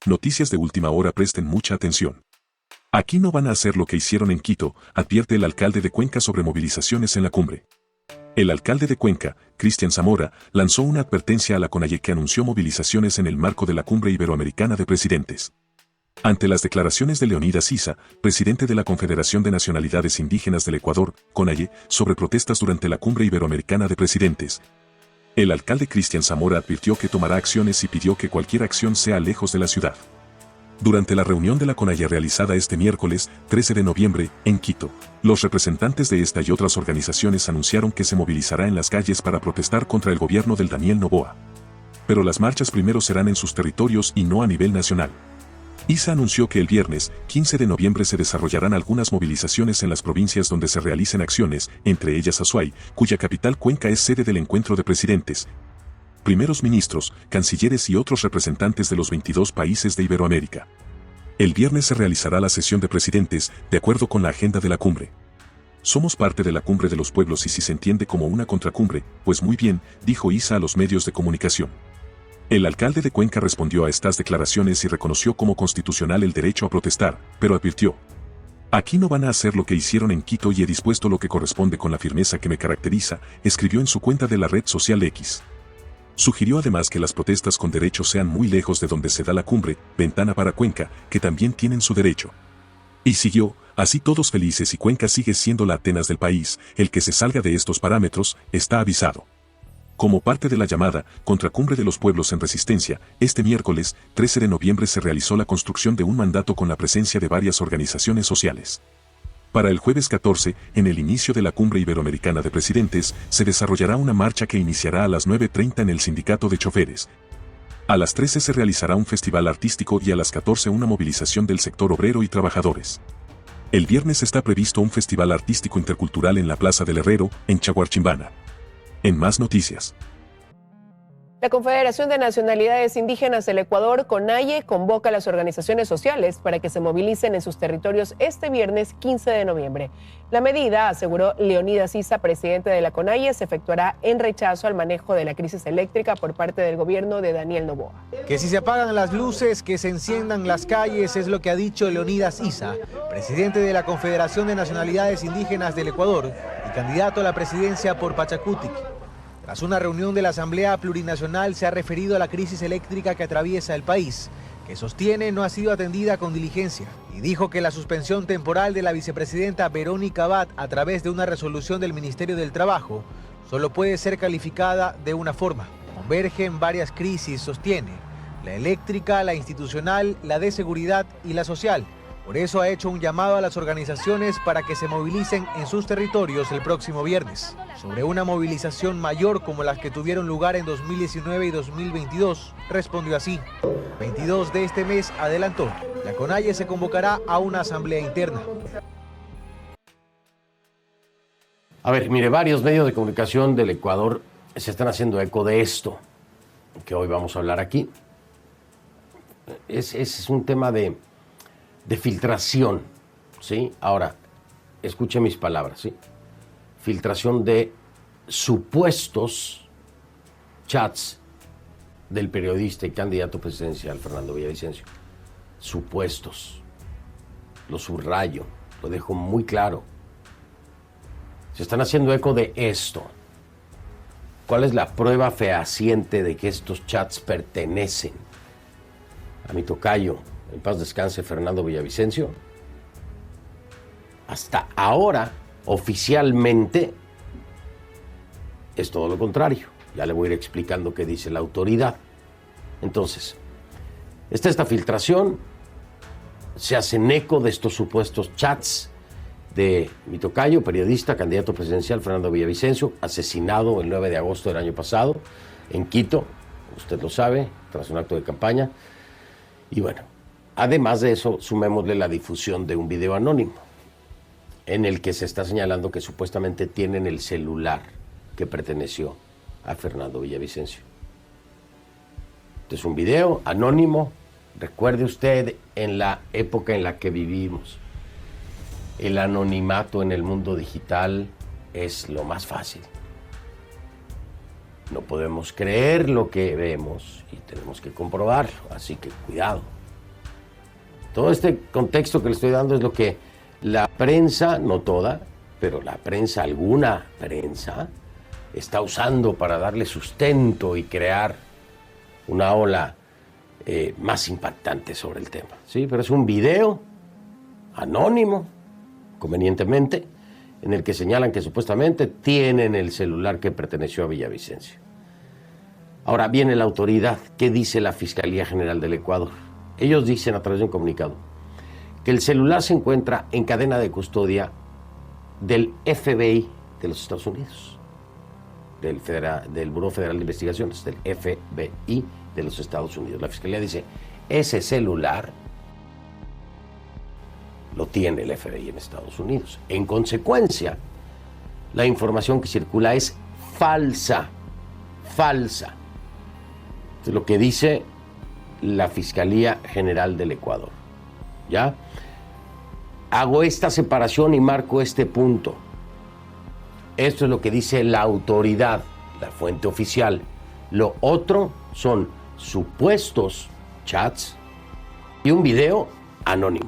Noticias de última hora, presten mucha atención. Aquí no van a hacer lo que hicieron en Quito, advierte el alcalde de Cuenca sobre movilizaciones en la cumbre. El alcalde de Cuenca, Cristian Zamora, lanzó una advertencia a la CONAIE que anunció movilizaciones en el marco de la Cumbre Iberoamericana de Presidentes. Ante las declaraciones de Leonidas Issa, presidente de la Confederación de Nacionalidades Indígenas del Ecuador, CONAIE, sobre protestas durante la Cumbre Iberoamericana de Presidentes, el alcalde Cristian Zamora advirtió que tomará acciones y pidió que cualquier acción sea lejos de la ciudad. Durante la reunión de la CONAIE realizada este miércoles, 13 de noviembre, en Quito, los representantes de esta y otras organizaciones anunciaron que se movilizará en las calles para protestar contra el gobierno del Daniel Noboa. Pero las marchas primero serán en sus territorios y no a nivel nacional. Issa anunció que el viernes, 15 de noviembre se desarrollarán algunas movilizaciones en las provincias donde se realicen acciones, entre ellas Azuay, cuya capital Cuenca es sede del encuentro de presidentes, primeros ministros, cancilleres y otros representantes de los 22 países de Iberoamérica. El viernes se realizará la sesión de presidentes, de acuerdo con la agenda de la cumbre. Somos parte de la cumbre de los pueblos y si se entiende como una contracumbre, pues muy bien, dijo Issa a los medios de comunicación. El alcalde de Cuenca respondió a estas declaraciones y reconoció como constitucional el derecho a protestar, pero advirtió: aquí no van a hacer lo que hicieron en Quito y he dispuesto lo que corresponde con la firmeza que me caracteriza, escribió en su cuenta de la red social X. Sugirió además que las protestas con derecho sean muy lejos de donde se da la cumbre, ventana para Cuenca, que también tienen su derecho. Y siguió: así todos felices y Cuenca sigue siendo la Atenas del país, el que se salga de estos parámetros, está avisado. Como parte de la llamada Contracumbre de los Pueblos en Resistencia, este miércoles, 13 de noviembre se realizó la construcción de un mandato con la presencia de varias organizaciones sociales. Para el jueves 14, en el inicio de la Cumbre Iberoamericana de Presidentes, se desarrollará una marcha que iniciará a las 9:30 en el Sindicato de Choferes. A las 13 se realizará un festival artístico y a las 14 una movilización del sector obrero y trabajadores. El viernes está previsto un festival artístico intercultural en la Plaza del Herrero, en Chaguarchimbana. En más noticias. La Confederación de Nacionalidades Indígenas del Ecuador, CONAIE, convoca a las organizaciones sociales para que se movilicen en sus territorios este viernes 15 de noviembre. La medida, aseguró Leonidas Issa, presidente de la CONAIE, se efectuará en rechazo al manejo de la crisis eléctrica por parte del gobierno de Daniel Noboa. Que si se apagan las luces, que se enciendan las calles, es lo que ha dicho Leonidas Issa, presidente de la Confederación de Nacionalidades Indígenas del Ecuador y candidato a la presidencia por Pachacutic. Tras una reunión de la Asamblea Plurinacional se ha referido a la crisis eléctrica que atraviesa el país, que sostiene no ha sido atendida con diligencia, y dijo que la suspensión temporal de la vicepresidenta Verónica Abad a través de una resolución del Ministerio del Trabajo solo puede ser calificada de una forma. Convergen varias crisis, sostiene: la eléctrica, la institucional, la de seguridad y la social. Por eso ha hecho un llamado a las organizaciones para que se movilicen en sus territorios el próximo viernes. Sobre una movilización mayor como las que tuvieron lugar en 2019 y 2022, respondió así: 22 de este mes, adelantó, la CONAIE se convocará a una asamblea interna. A ver, mire, varios medios de comunicación del Ecuador se están haciendo eco de esto que hoy vamos a hablar aquí. Es un tema de filtración, ¿sí? Ahora, escuche mis palabras, ¿sí? Filtración de supuestos chats del periodista y candidato presidencial Fernando Villavicencio. Supuestos. Lo subrayo, lo dejo muy claro. Se están haciendo eco de esto. ¿Cuál es la prueba fehaciente de que estos chats pertenecen a mi tocayo, en paz descanse, Fernando Villavicencio? Hasta ahora, oficialmente, es todo lo contrario. Ya le voy a ir explicando qué dice la autoridad. Entonces, está esta filtración, se hacen eco de estos supuestos chats de mi tocayo, periodista, candidato presidencial Fernando Villavicencio, asesinado el 9 de agosto del año pasado en Quito, usted lo sabe, tras un acto de campaña. Y bueno, además de eso, sumémosle la difusión de un video anónimo en el que se está señalando que supuestamente tienen el celular que perteneció a Fernando Villavicencio. Este es un video anónimo. Recuerde usted, en la época en la que vivimos, el anonimato en el mundo digital es lo más fácil. No podemos creer lo que vemos y tenemos que comprobarlo, así que cuidado. Todo este contexto que le estoy dando es lo que la prensa, no toda, pero la prensa, alguna prensa, está usando para darle sustento y crear una ola más impactante sobre el tema. ¿Sí? Pero es un video anónimo, convenientemente, en el que señalan que supuestamente tienen el celular que perteneció a Villavicencio. Ahora viene la autoridad. ¿Qué dice la Fiscalía General del Ecuador? Ellos dicen a través de un comunicado que el celular se encuentra en cadena de custodia del FBI de los Estados Unidos, del Buró Federal de Investigaciones, del FBI de los Estados Unidos. La Fiscalía dice, ese celular lo tiene el FBI en Estados Unidos. En consecuencia, la información que circula es falsa. Falsa. Esto es lo que dice la Fiscalía General del Ecuador. ¿Ya? Hago esta separación y marco este punto. Esto es lo que dice la autoridad, la fuente oficial. Lo otro son supuestos chats y un video anónimo.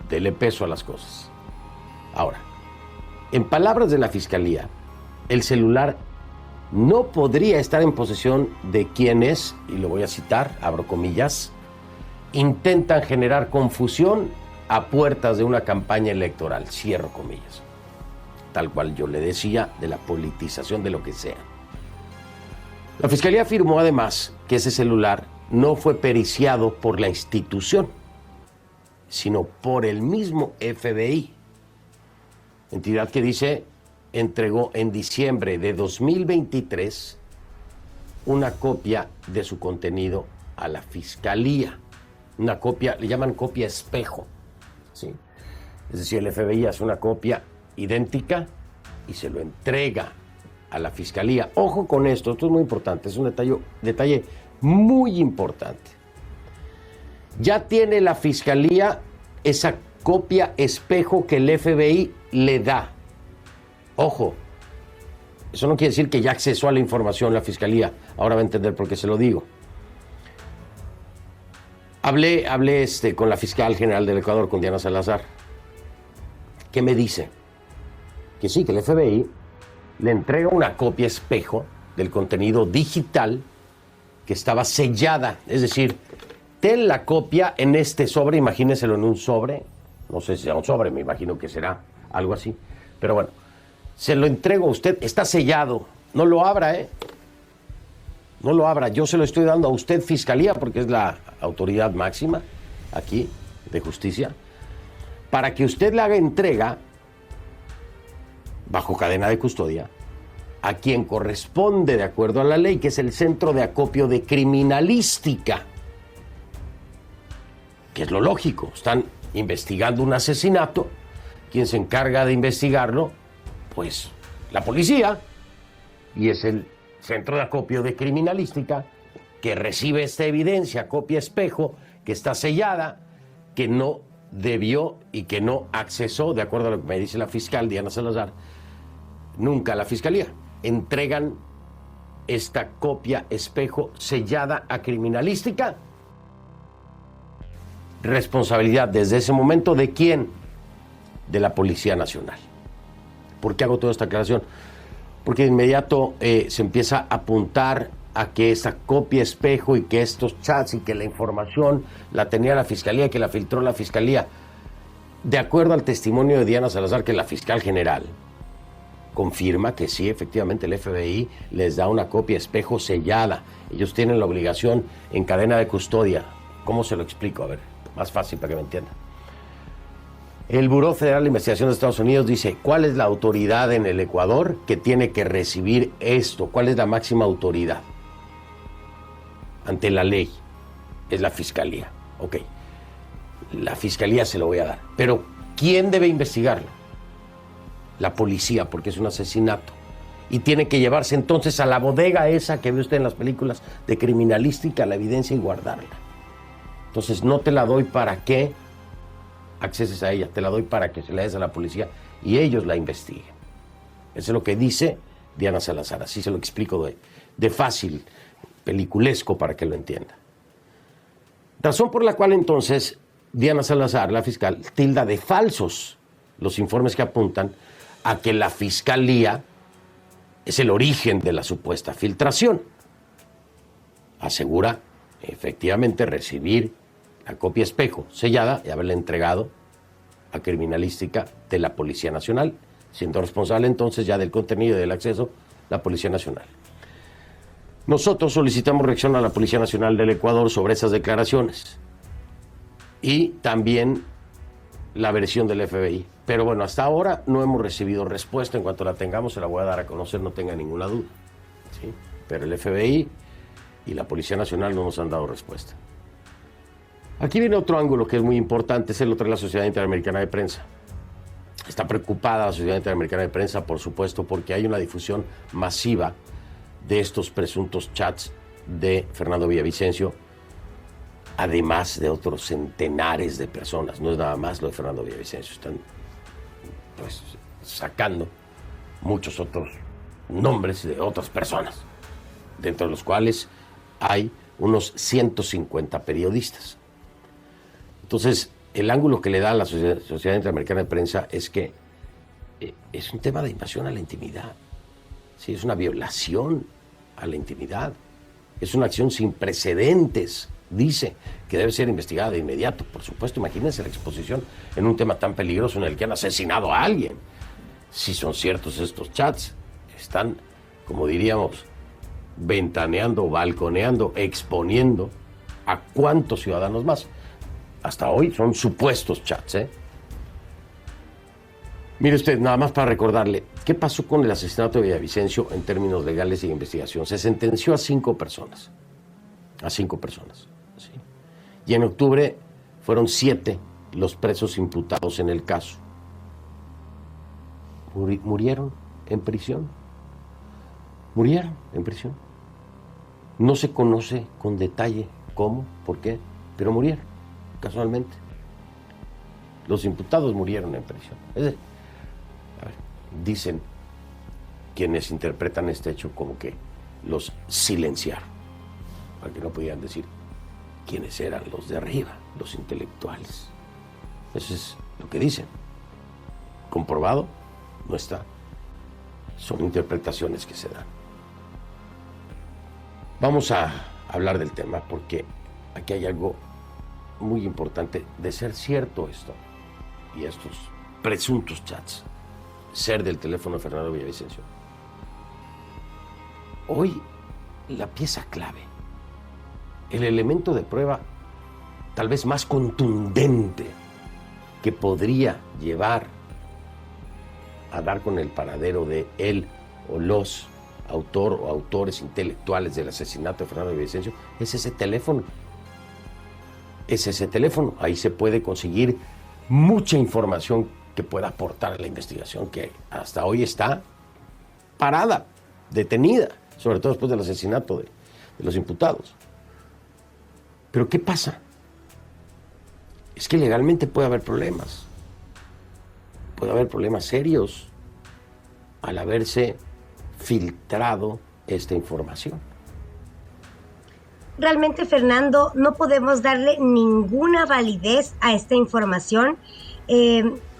Dele peso a las cosas. Ahora, en palabras de la Fiscalía, el celular no podría estar en posesión de quienes, y lo voy a citar, abro comillas, intentan generar confusión a puertas de una campaña electoral, cierro comillas. Tal cual yo le decía, de la politización de lo que sea. La Fiscalía afirmó además que ese celular no fue periciado por la institución, sino por el mismo FBI, entidad que dice entregó en diciembre de 2023 una copia de su contenido a la Fiscalía. Una copia, le llaman copia espejo, ¿sí? Es decir, el FBI hace una copia idéntica y se lo entrega a la Fiscalía. Ojo con esto es muy importante, es un detalle muy importante. Ya tiene la Fiscalía esa copia espejo que el FBI le da. Ojo, eso no quiere decir que ya accesó a la información la Fiscalía. Ahora va a entender por qué se lo digo. Hablé con la fiscal general del Ecuador, con Diana Salazar. ¿Qué me dice? Que sí, que el FBI le entrega una copia espejo del contenido digital que estaba sellada. Es decir, ten la copia en este sobre, imagínenselo en un sobre. No sé si sea un sobre, me imagino que será algo así. Pero bueno, se lo entrego a usted, está sellado. No lo abra, No lo abra. Yo se lo estoy dando a usted, Fiscalía, porque es la autoridad máxima aquí de justicia, para que usted le haga entrega bajo cadena de custodia a quien corresponde de acuerdo a la ley, que es el Centro de Acopio de Criminalística, que es lo lógico. Están investigando un asesinato. ¿Quién se encarga de investigarlo? Pues la policía, y es el Centro de Acopio de Criminalística que recibe esta evidencia, copia espejo, que está sellada, que no debió y que no accesó, de acuerdo a lo que me dice la fiscal Diana Salazar, nunca a la Fiscalía. Entregan esta copia espejo sellada a Criminalística. Responsabilidad desde ese momento, ¿de quién? De la Policía Nacional. ¿Por qué hago toda esta aclaración? Porque de inmediato se empieza a apuntar a que esa copia espejo y que estos chats y que la información la tenía la Fiscalía, que la filtró la Fiscalía. De acuerdo al testimonio de Diana Salazar, que la fiscal general confirma que sí, efectivamente el FBI les da una copia espejo sellada. Ellos tienen la obligación en cadena de custodia. ¿Cómo se lo explico? A ver, más fácil para que me entiendan. El Buró Federal de Investigación de Estados Unidos dice, ¿cuál es la autoridad en el Ecuador que tiene que recibir esto? ¿Cuál es la máxima autoridad ante la ley? Es la Fiscalía. Ok, la Fiscalía se lo voy a dar. Pero, ¿quién debe investigarlo? La policía, porque es un asesinato. Y tiene que llevarse entonces a la bodega esa que ve usted en las películas de criminalística, la evidencia, y guardarla. Entonces, no te la doy para que acceses a ella, te la doy para que se la des a la policía y ellos la investiguen. Eso es lo que dice Diana Salazar, así se lo explico de fácil, peliculesco, para que lo entienda. Razón por la cual entonces Diana Salazar, la fiscal, tilda de falsos los informes que apuntan a que la fiscalía es el origen de la supuesta filtración. Asegura efectivamente recibir la copia espejo sellada y haberla entregado a Criminalística de la Policía Nacional, siendo responsable entonces ya del contenido y del acceso la Policía Nacional. Nosotros solicitamos reacción a la Policía Nacional del Ecuador sobre esas declaraciones y también la versión del FBI. Pero bueno, hasta ahora no hemos recibido respuesta. En cuanto la tengamos, se la voy a dar a conocer, no tenga ninguna duda. ¿Sí? Pero el FBI y la Policía Nacional no nos han dado respuesta. Aquí viene otro ángulo que es muy importante, es el otro de la Sociedad Interamericana de Prensa. Está preocupada la Sociedad Interamericana de Prensa, por supuesto, porque hay una difusión masiva de estos presuntos chats de Fernando Villavicencio, además de otros centenares de personas. No es nada más lo de Fernando Villavicencio, están pues sacando muchos otros nombres de otras personas, dentro de los cuales hay unos 150 periodistas. Entonces, el ángulo que le da a la Sociedad Interamericana de Prensa es que es un tema de invasión a la intimidad. Sí, es una violación a la intimidad. Es una acción sin precedentes, dice, que debe ser investigada de inmediato. Por supuesto, imagínense la exposición en un tema tan peligroso en el que han asesinado a alguien. Si son ciertos estos chats, están, como diríamos, ventaneando, balconeando, exponiendo a cuántos ciudadanos más. Hasta hoy son supuestos chats, ¿eh? Mire usted, nada más para recordarle, ¿qué pasó con el asesinato de Villavicencio en términos legales y de investigación? Se sentenció a 5 personas. A 5 personas. ¿Sí? Y en octubre fueron 7 los presos imputados en el caso. Murieron en prisión. Murieron en prisión. No se conoce con detalle cómo, por qué, pero murieron, casualmente. Los imputados murieron en prisión. Es decir, dicen quienes interpretan este hecho como que los silenciaron, para que no pudieran decir quiénes eran los de arriba, los intelectuales. Eso es lo que dicen. Comprobado, no está. Son interpretaciones que se dan. Vamos a hablar del tema porque aquí hay algo muy importante. De ser cierto esto y estos presuntos chats ser del teléfono de Fernando Villavicencio, hoy la pieza clave, el elemento de prueba tal vez más contundente que podría llevar a dar con el paradero de él o los autor o autores intelectuales del asesinato de Fernando Villavicencio es ese teléfono. Es ese teléfono. Ahí se puede conseguir mucha información que pueda aportar a la investigación que hasta hoy está parada, detenida, sobre todo después del asesinato de los imputados. Pero ¿qué pasa? Es que legalmente puede haber problemas. Puede haber problemas serios al haberse filtrado esta información. Realmente, Fernando, no podemos darle ninguna validez a esta información.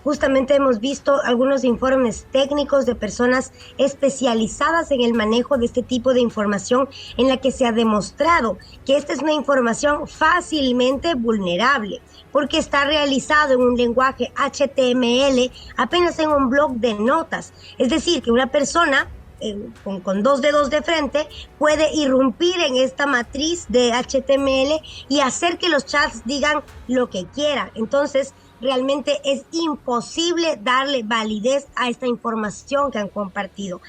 Justamente hemos visto algunos informes técnicos de personas especializadas en el manejo de este tipo de información, en la que se ha demostrado que esta es una información fácilmente vulnerable, porque está realizado en un lenguaje HTML, apenas en un bloc de notas. Es decir, que una persona con 2 dedos de frente puede irrumpir en esta matriz de HTML y hacer que los chats digan lo que quieran. Entonces, realmente es imposible darle validez a esta información que han compartido.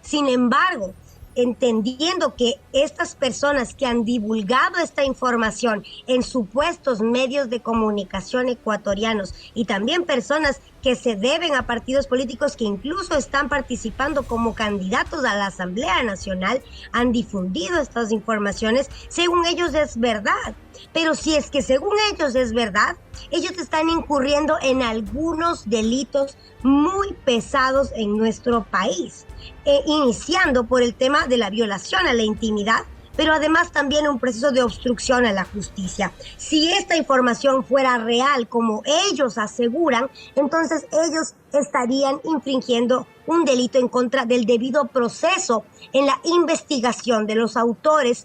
Sin embargo, entendiendo que estas personas que han divulgado esta información en supuestos medios de comunicación ecuatorianos y también personas que se deben a partidos políticos que incluso están participando como candidatos a la Asamblea Nacional, han difundido estas informaciones, según ellos es verdad. Pero si es que según ellos es verdad, ellos están incurriendo en algunos delitos muy pesados en nuestro país, iniciando por el tema de la violación a la intimidad, pero además también un proceso de obstrucción a la justicia. Si esta información fuera real, como ellos aseguran, entonces ellos estarían infringiendo un delito en contra del debido proceso en la investigación de los autores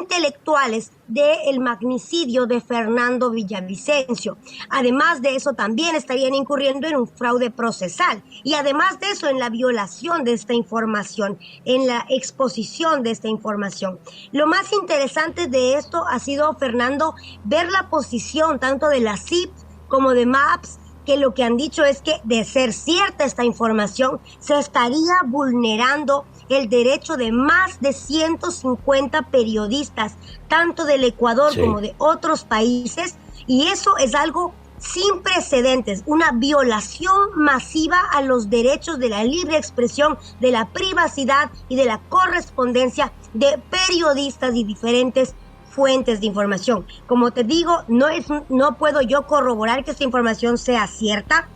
intelectuales del magnicidio de Fernando Villavicencio. Además de eso, también estarían incurriendo en un fraude procesal y además de eso, en la violación de esta información, en la exposición de esta información. Lo más interesante de esto ha sido, Fernando, ver la posición tanto de la CIP como de MAPS, que lo que han dicho es que, de ser cierta esta información, se estaría vulnerando el derecho de más de 150 periodistas, tanto del Ecuador como de otros países, y eso es algo sin precedentes, una violación masiva a los derechos de la libre expresión, de la privacidad y de la correspondencia de periodistas y diferentes fuentes de información. Como te digo, no puedo yo corroborar que esta información sea cierta.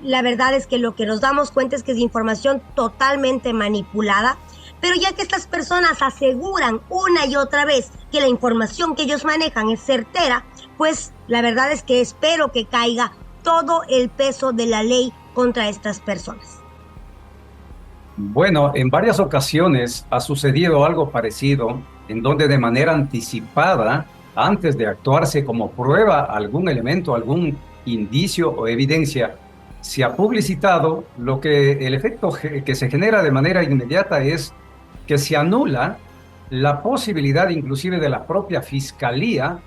La verdad es que lo que nos damos cuenta es que es información totalmente manipulada, pero ya que estas personas aseguran una y otra vez que la información que ellos manejan es certera, pues la verdad es que espero que caiga todo el peso de la ley contra estas personas. Bueno, en varias ocasiones ha sucedido algo parecido, en donde de manera anticipada, antes de actuarse como prueba algún elemento, algún indicio o evidencia, se ha publicitado lo que el efecto que se genera de manera inmediata es que se anula la posibilidad inclusive de la propia fiscalía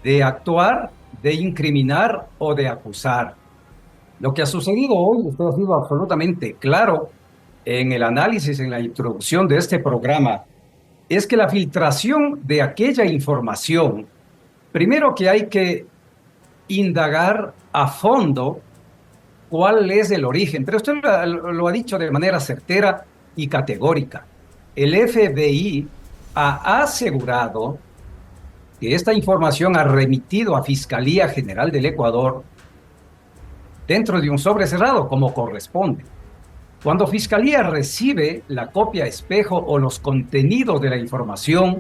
de actuar, de incriminar o de acusar. Lo que ha sucedido hoy, esto ha sido absolutamente claro en el análisis, en la introducción de este programa, es que la filtración de aquella información, primero que hay que indagar a fondo cuál es el origen, pero usted lo ha dicho de manera certera y categórica. El FBI ha asegurado que esta información ha remitido a Fiscalía General del Ecuador dentro de un sobre cerrado, como corresponde. Cuando Fiscalía recibe la copia espejo o los contenidos de la información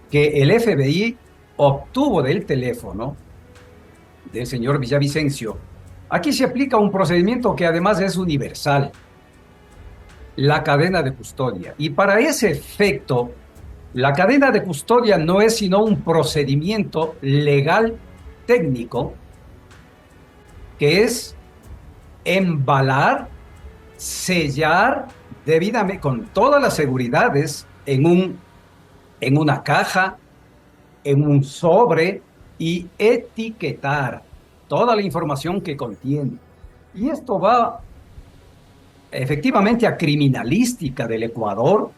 que el FBI obtuvo del teléfono del señor Villavicencio, aquí se aplica un procedimiento que además es universal, la cadena de custodia. Y para ese efecto, la cadena de custodia no es sino un procedimiento legal técnico que es embalar, sellar debidamente con todas las seguridades en una caja, en un sobre y etiquetar toda la información que contiene. Y esto va efectivamente a Criminalística del Ecuador,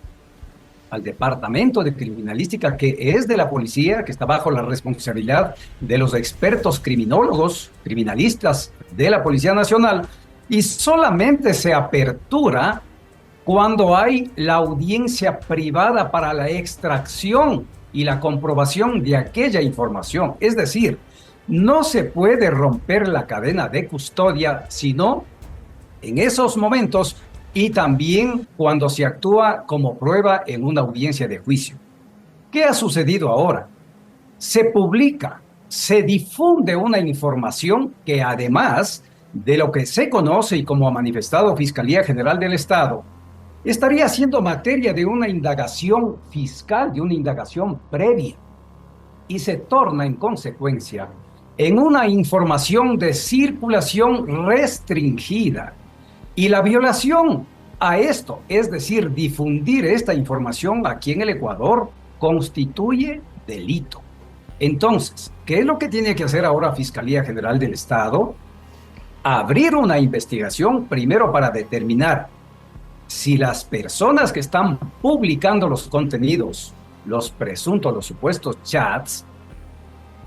al Departamento de Criminalística que es de la policía, que está bajo la responsabilidad de los expertos criminólogos, criminalistas de la Policía Nacional, y solamente se apertura cuando hay la audiencia privada para la extracción y la comprobación de aquella información. Es decir, no se puede romper la cadena de custodia sino en esos momentos y también cuando se actúa como prueba en una audiencia de juicio. ¿Qué ha sucedido ahora? Se publica, se difunde una información que además de lo que se conoce y como ha manifestado Fiscalía General del Estado, estaría siendo materia de una indagación fiscal, de una indagación previa, y se torna en consecuencia en una información de circulación restringida. Y la violación a esto, es decir, difundir esta información aquí en el Ecuador, constituye delito. Entonces, ¿qué es lo que tiene que hacer ahora Fiscalía General del Estado? Abrir una investigación primero para determinar si las personas que están publicando los contenidos, los presuntos, los supuestos chats,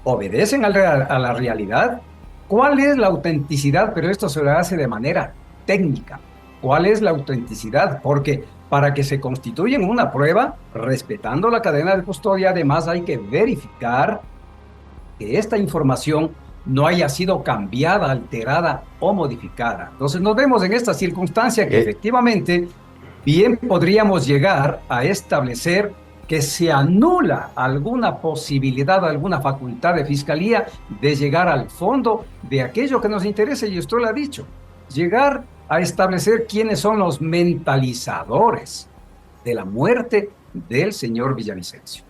obedecen a la realidad. ¿Cuál es la autenticidad? Pero esto se lo hace de manera técnica. ¿Cuál es la autenticidad? Porque para que se constituya una prueba, respetando la cadena de custodia, además hay que verificar que esta información no haya sido cambiada, alterada o modificada. Entonces nos vemos en esta circunstancia que efectivamente bien podríamos llegar a establecer que se anula alguna posibilidad, alguna facultad de fiscalía de llegar al fondo de aquello que nos interesa, y usted lo ha dicho, llegar a establecer quiénes son los mentalizadores de la muerte del señor Villavicencio.